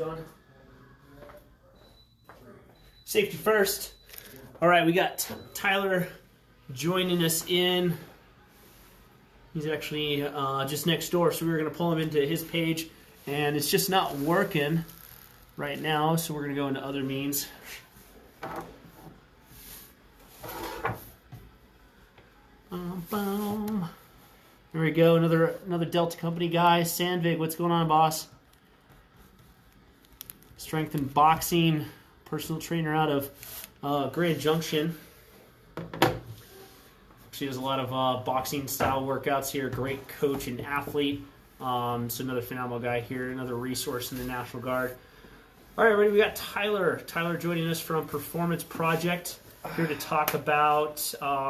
done. Safety first. All right, we got Tyler joining us in. He's actually just next door, so we were going to pull him into his page, and it's just not working right now, so we're going to go into other means. There we go, another Delta Company guy. Sandvig, what's going on, boss? Strength and boxing, personal trainer out of Grand Junction. She does a lot of boxing style workouts here. Great coach and athlete. So another phenomenal guy here, another resource in the National Guard. All right, ready? We got Tyler. Tyler joining us from Performance Project, here to talk about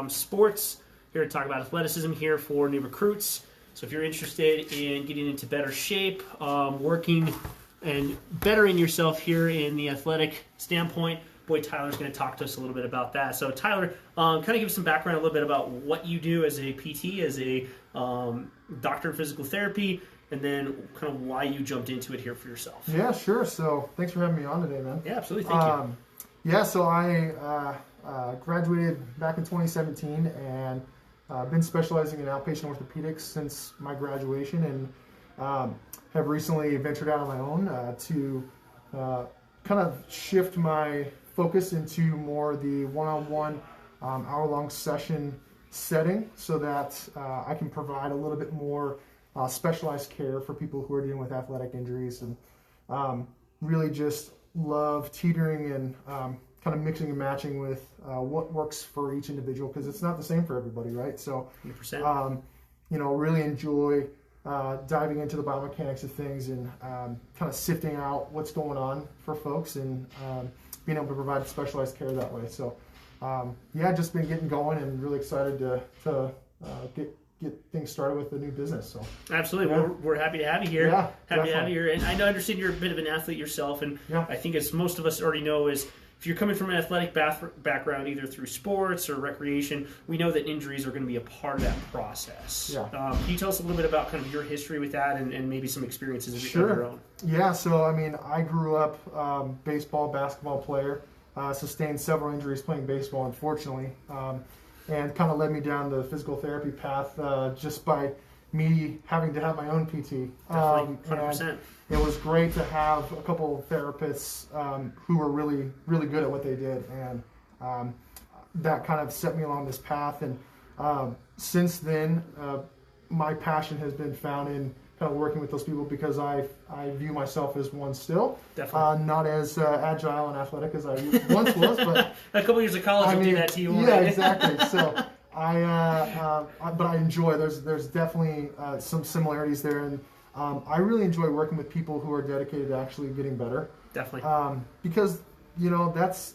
sports. Here to talk about athleticism here for new recruits. So if you're interested in getting into better shape, working and bettering yourself here in the athletic standpoint, boy, Tyler's going to talk to us a little bit about that. So Tyler, kind of give some background a little bit about what you do as a PT, as a doctor of physical therapy, and then kind of why you jumped into it here for yourself. Yeah, sure. So thanks for having me on today, man. Yeah, absolutely. Thank you. Yeah, so I graduated back in 2017 and been specializing in outpatient orthopedics since my graduation, and have recently ventured out on my own to kind of shift my focus into more the one-on-one hour-long session setting, so that I can provide a little bit more specialized care for people who are dealing with athletic injuries, and really just love teetering and kind of mixing and matching with what works for each individual, because it's not the same for everybody, right? So, 100%. Really enjoy diving into the biomechanics of things and kind of sifting out what's going on for folks, and being able to provide specialized care that way. So, just been getting going and really excited to get things started with the new business. So absolutely, yeah. we're happy to have you here. Yeah, happy to have you here, and I understand you're a bit of an athlete yourself, and yeah. I think as most of us already know is, if you're coming from an athletic background, either through sports or recreation, we know that injuries are going to be a part of that process. Yeah. Can you tell us a little bit about kind of your history with that, and maybe some experiences of your own? Yeah, so I grew up baseball, basketball player, sustained several injuries playing baseball, unfortunately, and kind of led me down the physical therapy path just by me having to have my own PT. Definitely, 100%. It was great to have a couple of therapists who were really, really good at what they did, and that kind of set me along this path. And since then, my passion has been found in kind of working with those people, because I view myself as one still. Definitely. Not as agile and athletic as I once was, but a couple years of college will do that to you. Yeah, exactly. So but I enjoy. There's definitely some similarities there, and I really enjoy working with people who are dedicated to actually getting better. Definitely. Because that's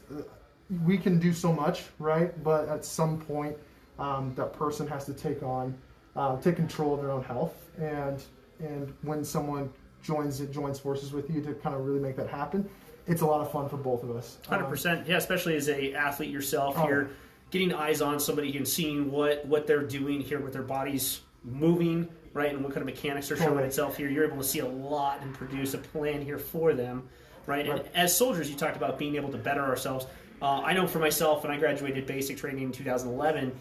we can do so much, right? But at some point, that person has to take control of their own health, and when someone joins forces with you to kind of really make that happen, it's a lot of fun for both of us. 100%. Yeah, especially as a athlete yourself here, getting eyes on somebody and seeing what they're doing here, with their bodies moving, right, and what kind of mechanics are showing itself here. You're able to see a lot and produce a plan here for them, right? And as soldiers, you talked about being able to better ourselves. I know for myself, when I graduated basic training in 2011,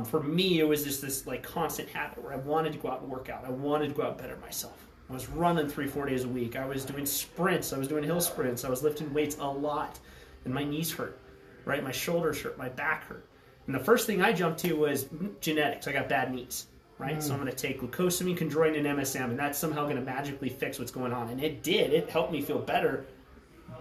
for me, it was just this like constant habit where I wanted to go out and work out. I wanted to go out and better myself. I was running 3-4 days a week. I was doing sprints. I was doing hill sprints. I was lifting weights a lot, and my knees hurt, right? My shoulders hurt. My back hurt. And the first thing I jumped to was genetics. I got bad knees, right? So I'm going to take glucosamine, chondroitin, and MSM, and that's somehow going to magically fix what's going on. And it did. It helped me feel better.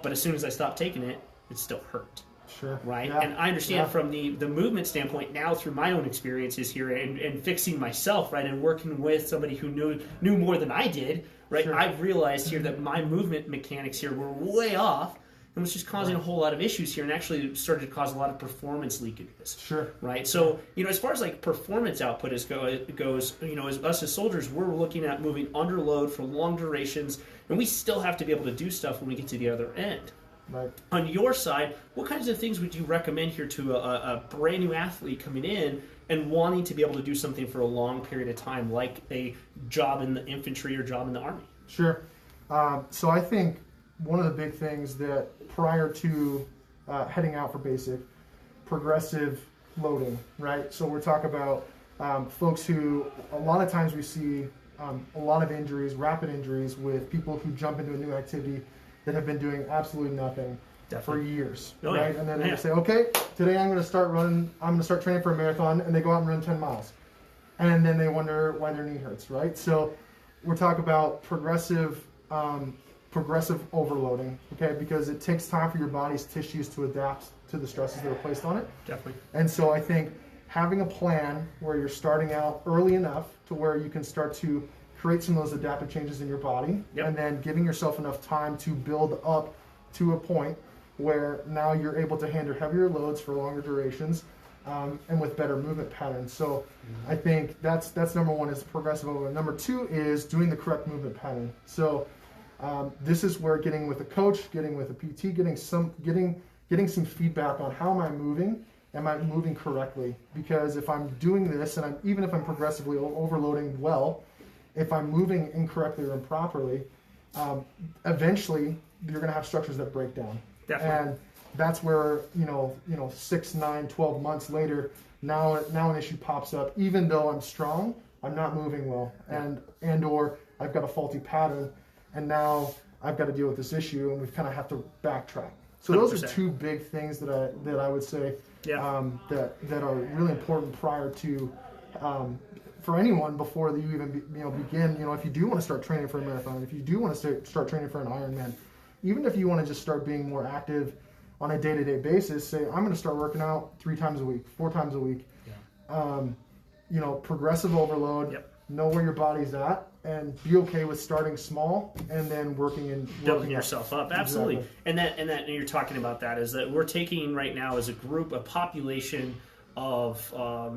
But as soon as I stopped taking it, it still hurt. Sure. Right? Yeah. And I understand from the movement standpoint now, through my own experiences here and fixing myself, right, and working with somebody who knew more than I did, right? Sure. I've realized here that my movement mechanics here were way off, and was just causing a whole lot of issues here, and actually started to cause a lot of performance leakages. Sure. Right? So, as far as like performance output goes, as us as soldiers, we're looking at moving under load for long durations, and we still have to be able to do stuff when we get to the other end. Right. On your side, what kinds of things would you recommend here to a brand new athlete coming in and wanting to be able to do something for a long period of time, like a job in the infantry or job in the Army? Sure. So I think one of the big things that prior to heading out for basic, progressive loading, right? So we're talking about folks who, a lot of times we see a lot of injuries, rapid injuries with people who jump into a new activity that have been doing absolutely nothing for years, right? And then they say, okay, today I'm going to start training for a marathon, and they go out and run 10 miles. And then they wonder why their knee hurts, right? So we're talking about progressive overloading, okay? Because it takes time for your body's tissues to adapt to the stresses that are placed on it. Definitely. And so I think having a plan where you're starting out early enough to where you can start to create some of those adaptive changes in your body, and then giving yourself enough time to build up to a point where now you're able to handle heavier loads for longer durations, and with better movement patterns. So I think that's number one, is progressive overload. Number two is doing the correct movement pattern. So this is where getting with a coach, getting with a PT, getting some feedback on how am I moving correctly? Because if I'm doing this, and even if I'm progressively overloading well, if I'm moving incorrectly or improperly, eventually you're going to have structures that break down. Definitely. And that's where 6, 9, 12 months later, now an issue pops up. Even though I'm strong, I'm not moving well, and or I've got a faulty pattern, and now I've got to deal with this issue, and we kind of have to backtrack. So 100%. those are two big things that I would say that are really important prior to for anyone before you even begin. If you do want to start training for a marathon, if you do want to start training for an Ironman, even if you want to just start being more active on a day-to-day basis, say I'm going to start working out 3 times a week, 4 times a week. Progressive overload. Know where your body's at, and be okay with starting small and then working building yourself up. Absolutely. Exactly. And you're talking about that is that we're taking right now as a group, a population of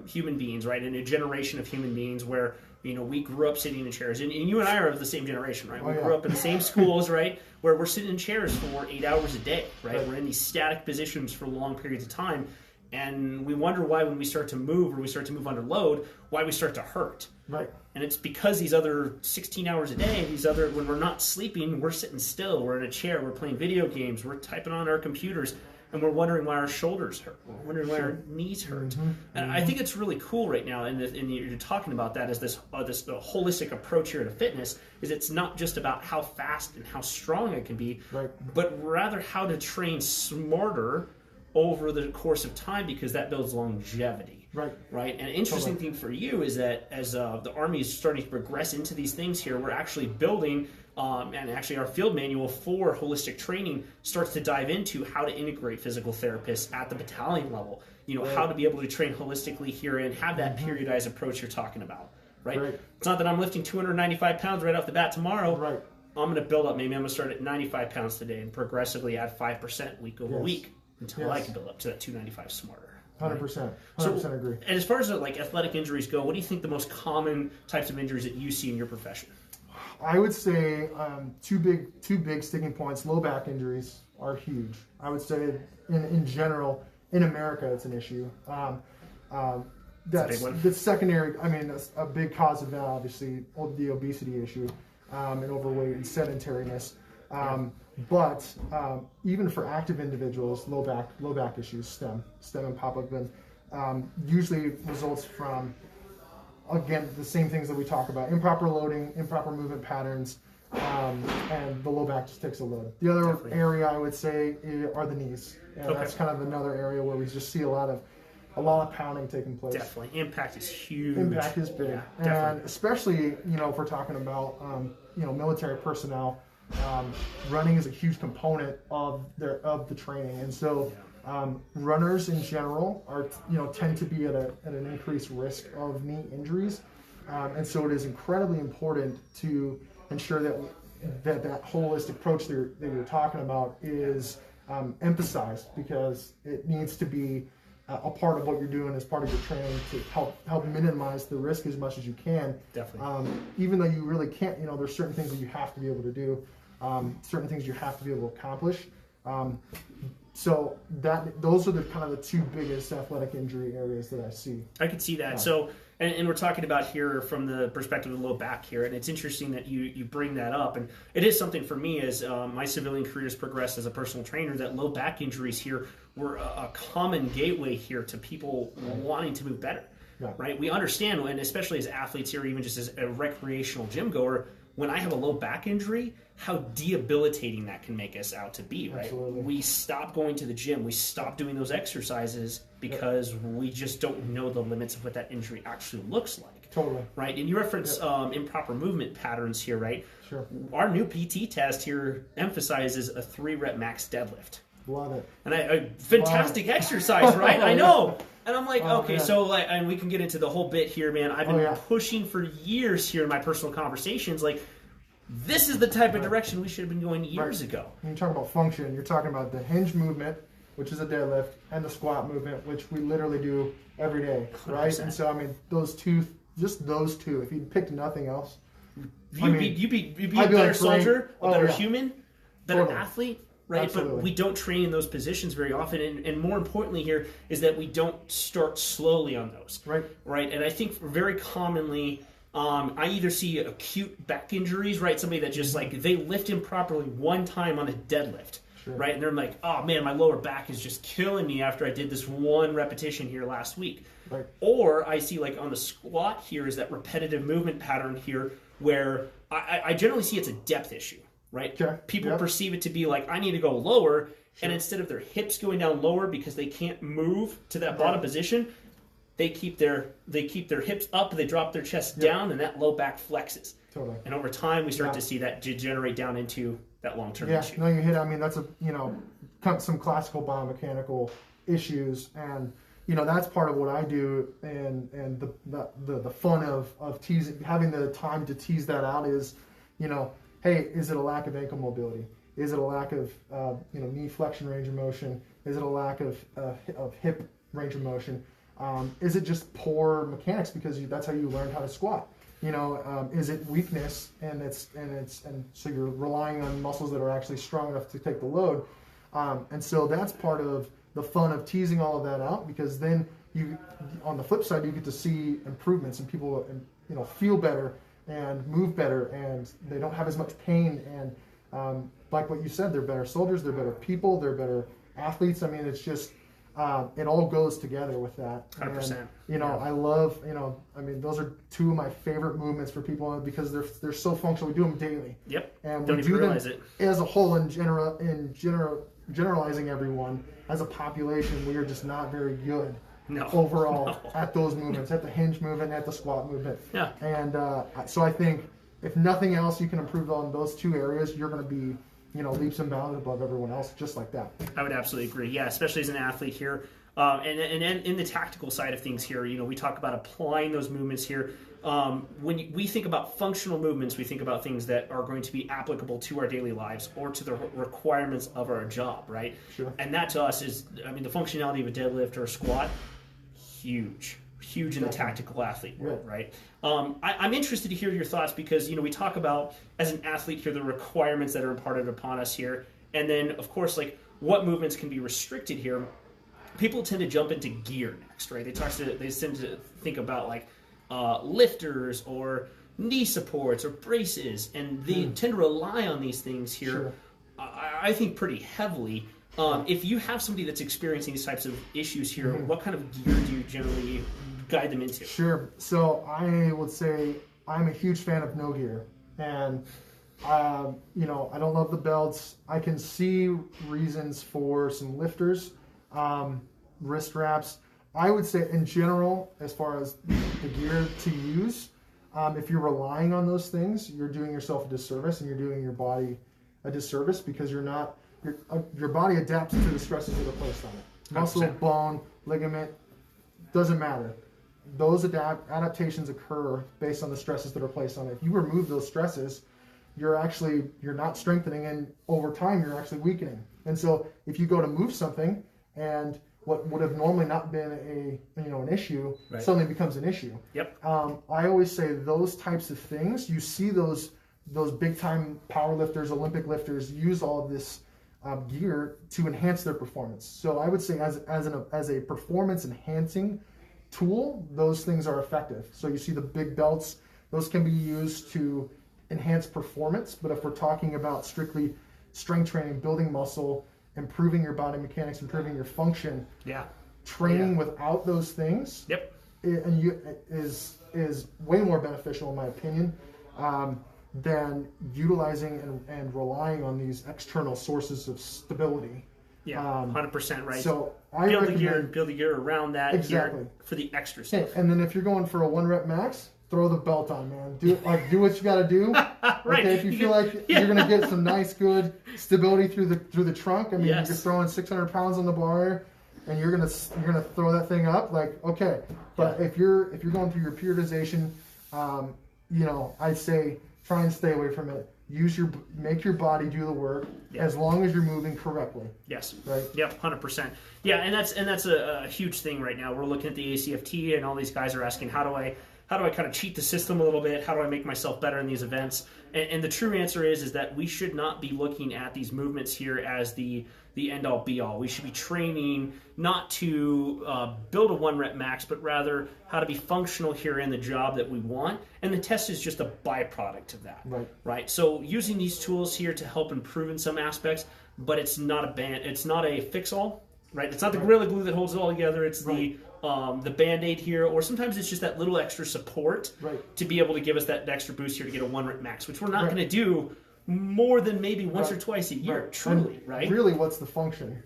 human beings, right, and a generation of human beings where we grew up sitting in chairs, and you and I are of the same generation, right? We grew up in the same schools, right, where we're sitting in chairs for 8 hours a day, right? We're in these static positions for long periods of time, and we wonder why when we start to move, or we start to move under load, why we start to hurt. Right. And it's because these other 16 hours a day, when we're not sleeping, we're sitting still, we're in a chair, we're playing video games, we're typing on our computers, and we're wondering why our shoulders hurt. We're wondering why our knees hurt. And I think it's really cool right now, and you're talking about that as this the holistic approach here to fitness, is it's not just about how fast and how strong I can be, but rather how to train smarter over the course of time, because that builds longevity. Right. And an interesting thing for you is that as the Army is starting to progress into these things here, we're actually building, and actually our field manual for holistic training starts to dive into how to integrate physical therapists at the battalion level. How to be able to train holistically here and have that periodized approach you're talking about. Right. It's not that I'm lifting 295 pounds right off the bat tomorrow. Right. I'm going to build up. Maybe I'm going to start at 95 pounds today and progressively add 5% week over week until I can build up to that 295 smarter. 100%. 100% agree. And as far as athletic injuries go, what do you think the most common types of injuries that you see in your profession? I would say two big sticking points. Low back injuries are huge. I would say in general, in America, it's an issue. That's the secondary. I mean, a big cause of that, obviously, the obesity issue, and overweight and sedentariness. But even for active individuals, low back issues, stem and pop-up, usually results from, again, the same things that we talk about: improper loading, improper movement patterns, and the low back just takes a load. The other area I would say are the knees. That's kind of another area where we just see a lot of pounding taking place. Definitely, impact is huge. Impact is big, and especially if we're talking about military personnel. Running is a huge component of the training, and so runners in general are tend to be at an increased risk of knee injuries, and so it is incredibly important to ensure that holistic approach that you're talking about is emphasized, because it needs to be a part of what you're doing as part of your training to help minimize the risk as much as you can. Definitely. Even though you really can't, there's certain things that you have to be able to do, certain things you have to be able to accomplish. So those are the kind of the two biggest athletic injury areas that I see. I could see that. So, and we're talking about here from the perspective of the low back here, and it's interesting that you bring that up. And it is something for me as my civilian career has progressed as a personal trainer, that low back injuries here were a common gateway here to people wanting to move better. Yeah. Right? We understand, and especially as athletes here, even just as a recreational gym goer, when I have a low back injury, how debilitating that can make us out to be, right? Absolutely. We stop going to the gym. We stop doing those exercises because we just don't know the limits of what that injury actually looks like. Totally. Right? And you reference improper movement patterns here, right? Sure. Our new PT test here emphasizes a 3-rep max deadlift. Love it. And a fantastic exercise, right? I know. And I'm like, okay, so like, and we can get into the whole bit here, man. I've been pushing for years here in my personal conversations, like, this is the type of direction we should have been going years ago. When you talk about function, you're talking about the hinge movement, which is a deadlift, and the squat movement, which we literally do every day, right? 100%. And so, I mean, those two, if you picked nothing else, You'd be a better soldier, a better human, better athlete, right? Absolutely. But we don't train in those positions very often, and more importantly here is that we don't start slowly on those, right? And I think very commonly, I either see acute back injuries, right? Somebody that just like they lift improperly one time on a deadlift, right? And they're like, oh man, my lower back is just killing me after I did this one repetition here last week. Right. Or I see like on the squat here is that repetitive movement pattern here where I generally see it's a depth issue, right? Okay. People perceive it to be like, I need to go lower, and instead of their hips going down lower because they can't move to that bottom position, they keep their hips up, they drop their chest down, and that low back flexes. Totally. And over time, we start to see that degenerate down into that long-term issue. No, you hit. I mean, that's some classical biomechanical issues, and that's part of what I do, and the fun of teasing, having the time to tease that out is, hey, is it a lack of ankle mobility? Is it a lack of knee flexion range of motion? Is it a lack of hip range of motion? Is it just poor mechanics because that's how you learned how to squat? Is it weakness and so you're relying on muscles that are actually strong enough to take the load? And so that's part of the fun of teasing all of that out, because then you, on the flip side, you get to see improvements and people feel better and move better, and they don't have as much pain. And like what you said, they're better soldiers, they're better people, they're better athletes. I mean, it's just it all goes together with that. 100%. And, I love, those are two of my favorite movements for people because they're so functional. We do them daily. Yep. And don't we even do realize them it. as a whole generalizing everyone as a population. We are just not very good overall at those movements, at the hinge movement, at the squat movement. Yeah. And so I think if nothing else, you can improve on those two areas, you're going to be leaps and bounds above everyone else, just like that. I would absolutely agree. Yeah, especially as an athlete here. And in the tactical side of things here, we talk about applying those movements here. When we think about functional movements, we think about things that are going to be applicable to our daily lives or to the requirements of our job, right? Sure. And that to us is, the functionality of a deadlift or a squat, huge in the tactical athlete world, right? I'm interested to hear your thoughts because, we talk about, as an athlete here, the requirements that are imparted upon us here. And then, of course, like, what movements can be restricted here. People tend to jump into gear next, right? They tend to think about, like, lifters or knee supports or braces, and they tend to rely on these things here, Sure. I think, pretty heavily. If you have somebody that's experiencing these types of issues here, what kind of gear do you generally guide them into? Sure. So I would say I'm a huge fan of no gear, and I don't love the belts. I can see reasons for some lifters, wrist wraps. I would say in general, as far as the gear to use, if you're relying on those things, you're doing yourself a disservice and you're doing your body a disservice because your body adapts to the stresses that are placed on it. Muscle, 100%. Bone, ligament, doesn't matter. Those adaptations occur based on the stresses that are placed on it. If you remove those stresses, you're not strengthening, and over time you're actually weakening. And so if you go to move something and what would have normally not been an issue suddenly becomes an issue. Yep. I always say those types of things, you see those big time power lifters, Olympic lifters use all of this gear to enhance their performance. So I would say as a performance enhancing tool, those things are effective. So you see the big belts, those can be used to enhance performance. But if we're talking about strictly strength training, building muscle, improving your body mechanics, improving your function, training without those things, is way more beneficial in my opinion than utilizing and relying on these external sources of stability. 100% right. So I build recommend the gear around that exactly for the extra stuff. And then if you're going for a 1 rep max, throw the belt on, man. Do what you got to do. Right. Okay, if you feel like you're gonna get some nice, good stability through the trunk. I mean, you're throwing 600 pounds on the bar, and you're gonna throw that thing up. Like, okay, but if you're going through your periodization, I'd say try and stay away from it. Make your body do the work as long as you're moving correctly. Yes. Right. Yep. 100%. Yeah, and that's a huge thing right now. We're looking at the ACFT, and all these guys are asking, how do I kind of cheat the system a little bit? How do I make myself better in these events? And the true answer is that we should not be looking at these movements here as the end-all be-all. We should be training not to build a 1 rep max, but rather how to be functional here in the job that we want. And the test is just a byproduct of that. Right? So using these tools here to help improve in some aspects, but it's not a fix-all. Right? It's not the Gorilla Glue that holds it all together. It's the Band-Aid here, or sometimes it's just that little extra support to be able to give us that extra boost here to get a 1 rep max, which we're not going to do more than maybe once or twice a year, truly, right? Really, what's the function?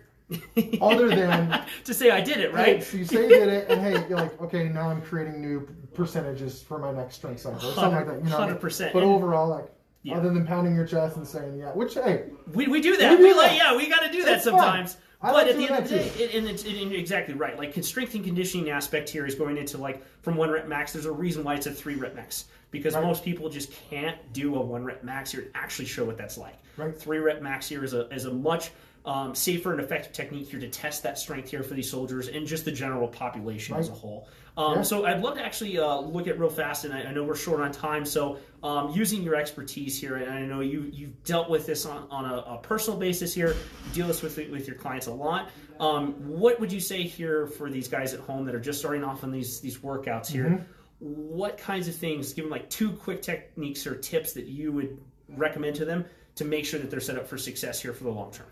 Other than to say I did it, right? Hey, so you say you did it, and hey, you're like, okay, now I'm creating new percentages for my next strength cycle, or something like that. 100%. But overall, other than pounding your chest and saying, which, hey, we do that. We got to do that sometimes. Fun. But at the end of the day, and you're exactly right. Like, strength and conditioning aspect here is going into from 1 rep max. There's a reason why it's a 3 rep max, because most people just can't do a 1 rep max here and actually show what that's like. 3 rep max here is a much safer and effective technique here to test that strength here for these soldiers and just the general population as a whole. So I'd love to actually look at real fast, and I know we're short on time, so using your expertise here, and I know you've dealt with this on a personal basis here, you deal this with your clients a lot. What would you say here for these guys at home that are just starting off on these workouts here? What kinds of things, give them like 2 quick techniques or tips that you would recommend to them to make sure that they're set up for success here for the long term?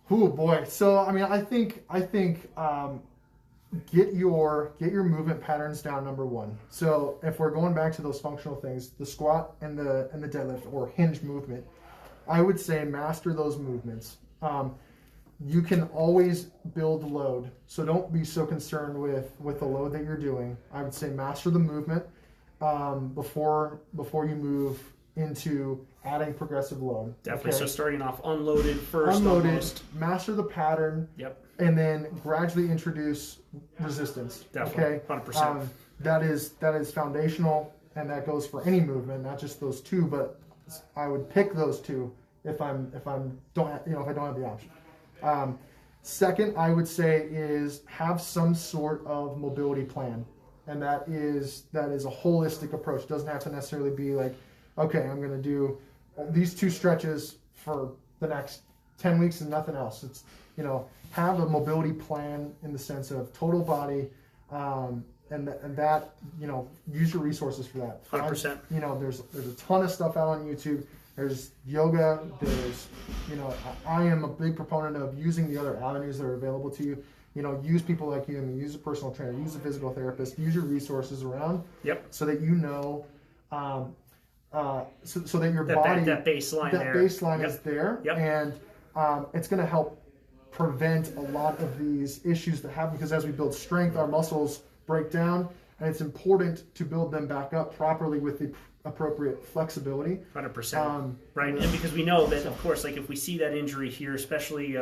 Oh boy. So I mean, I think get your movement patterns down, number 1. So if we're going back to those functional things, the squat and the deadlift or hinge movement, I would say master those movements. You can always build load, so don't be so concerned with the load that you're doing. I would say master the movement before you move into adding progressive load. Definitely. Okay? So starting off unloaded first. Master the pattern. And then gradually introduce resistance. Definitely. 100%. That is foundational, and that goes for any movement, not just those 2. But I would pick those 2 if I don't have the option. Second, I would say is have some sort of mobility plan, and that is a holistic approach. It doesn't have to necessarily be like, okay, I'm going to do these 2 stretches for the next 10 weeks and nothing else. It's, have a mobility plan in the sense of total body, and that, use your resources for that. 100%. There's a ton of stuff out on YouTube. There's yoga. There's, I am a big proponent of using the other avenues that are available to you. Use people like you. Use a personal trainer. Use a physical therapist. Use your resources around. So that so that your body, that baseline is there, and it's going to help prevent a lot of these issues that happen, because as we build strength, our muscles break down, and it's important to build them back up properly with the appropriate flexibility. 100%. Right, and because we know that, of course, like if we see that injury here, especially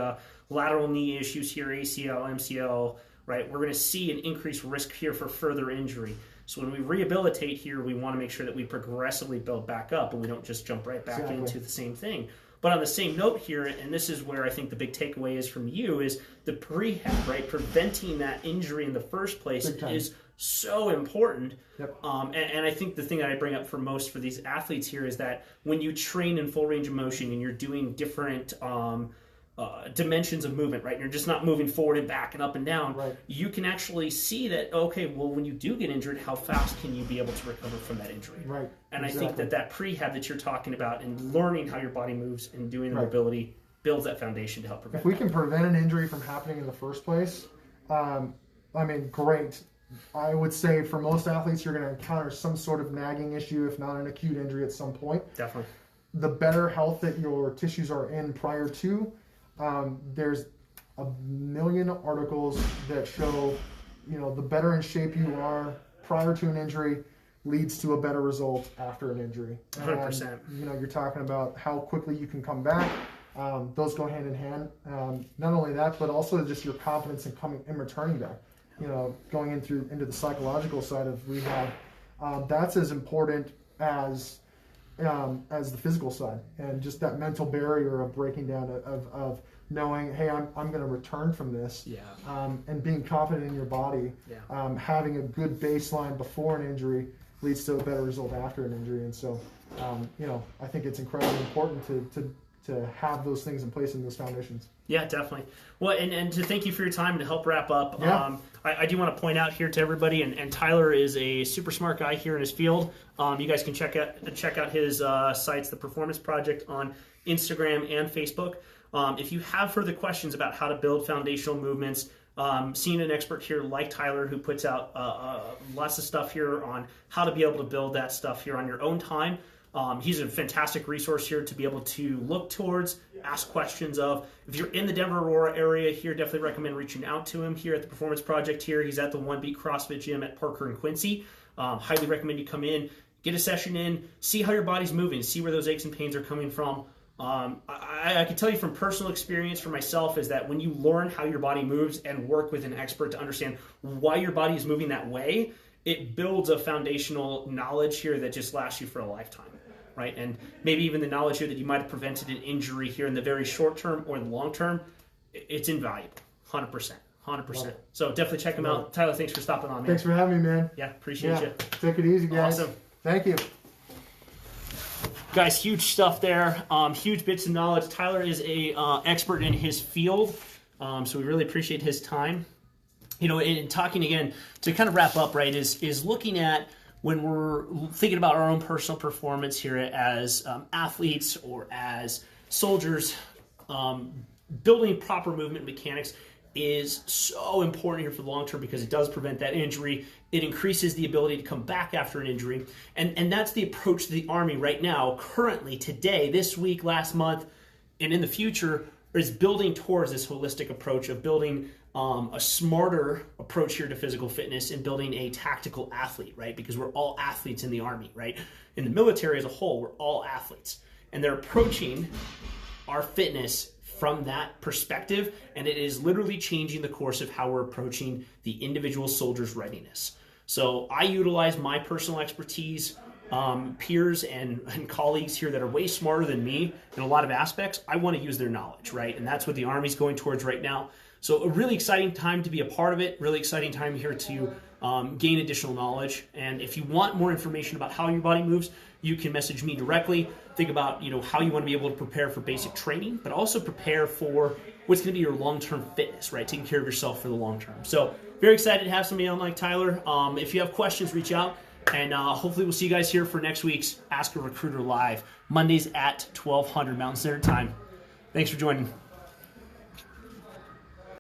lateral knee issues here, ACL, MCL, right, we're going to see an increased risk here for further injury. So when we rehabilitate here, we want to make sure that we progressively build back up and we don't just jump right back into the same thing. But on the same note here, and this is where I think the big takeaway is from you, is the prehab, right? Preventing that injury in the first place is so important. And I think the thing that I bring up for these athletes here is that when you train in full range of motion and you're doing different dimensions of movement, right? You're just not moving forward and back and up and down. Right. You can actually see that, okay, well, when you do get injured, how fast can you be able to recover from that injury? Right. And Exactly. I think that prehab that you're talking about and learning how your body moves and doing the Right. mobility builds that foundation to help prevent If we that. can prevent an injury from happening in the first place, I mean, great. I would say for most athletes, you're going to encounter some sort of nagging issue, if not an acute injury at some point. Definitely. The better health that your tissues are in prior to, there's a million articles that show, the better in shape you are prior to an injury leads to a better result after an injury. 100%. And, you're talking about how quickly you can come back. Those go hand in hand. Not only that, but also just your confidence in returning back. Going into the psychological side of rehab, that's as important as the physical side, and just that mental barrier of breaking down of knowing, hey, I'm going to return from this, and being confident in your body, having a good baseline before an injury leads to a better result after an injury, and so I think it's incredibly important to have those things in place in those foundations. Yeah, definitely. Well, and to thank you for your time to help wrap up. Yeah. I do want to point out here to everybody, and Tyler is a super smart guy here in his field. You guys can check out his sites, The Performance Project, on Instagram and Facebook. If you have further questions about how to build foundational movements, seeing an expert here like Tyler, who puts out lots of stuff here on how to be able to build that stuff here on your own time. He's a fantastic resource here to be able to look towards, ask questions of. If you're in the Denver Aurora area here, definitely recommend reaching out to him here at the Performance Project here. He's at the One Beat CrossFit Gym at Parker and Quincy. Highly recommend you come in, get a session in, see how your body's moving, see where those aches and pains are coming from. I can tell you from personal experience for myself is that when you learn how your body moves and work with an expert to understand why your body is moving that way, it builds a foundational knowledge here that just lasts you for a lifetime. Right, and maybe even the knowledge here that you might have prevented an injury here in the very short term or the long term, it's invaluable, 100%. So definitely check him out. Tyler, thanks for stopping on, man. Thanks for having me, man. Yeah, appreciate you. Take it easy, guys. Awesome. Thank you. Guys, huge stuff there. Huge bits of knowledge. Tyler is a expert in his field, so we really appreciate his time. In talking again, to kind of wrap up, right, is looking at when we're thinking about our own personal performance here as athletes or as soldiers, building proper movement mechanics is so important here for the long term because it does prevent that injury. It increases the ability to come back after an injury. And that's the approach to the Army right now, currently, today, this week, last month, and in the future, is building towards this holistic approach of building a smarter approach here to physical fitness and building a tactical athlete, right? Because we're all athletes in the Army, right? In the military as a whole, we're all athletes. And they're approaching our fitness from that perspective, and it is literally changing the course of how we're approaching the individual soldier's readiness. So I utilize my personal expertise, peers and colleagues here that are way smarter than me in a lot of aspects. I want to use their knowledge, right? And that's what the Army's going towards right now. So a really exciting time to be a part of it, really exciting time here to gain additional knowledge. And if you want more information about how your body moves, you can message me directly. Think about how you want to be able to prepare for basic training, but also prepare for what's going to be your long-term fitness, right? Taking care of yourself for the long term. So very excited to have somebody on like Tyler. If you have questions, reach out. And hopefully we'll see you guys here for next week's Ask a Recruiter Live, Mondays at 1200 Mountain Standard Time. Thanks for joining.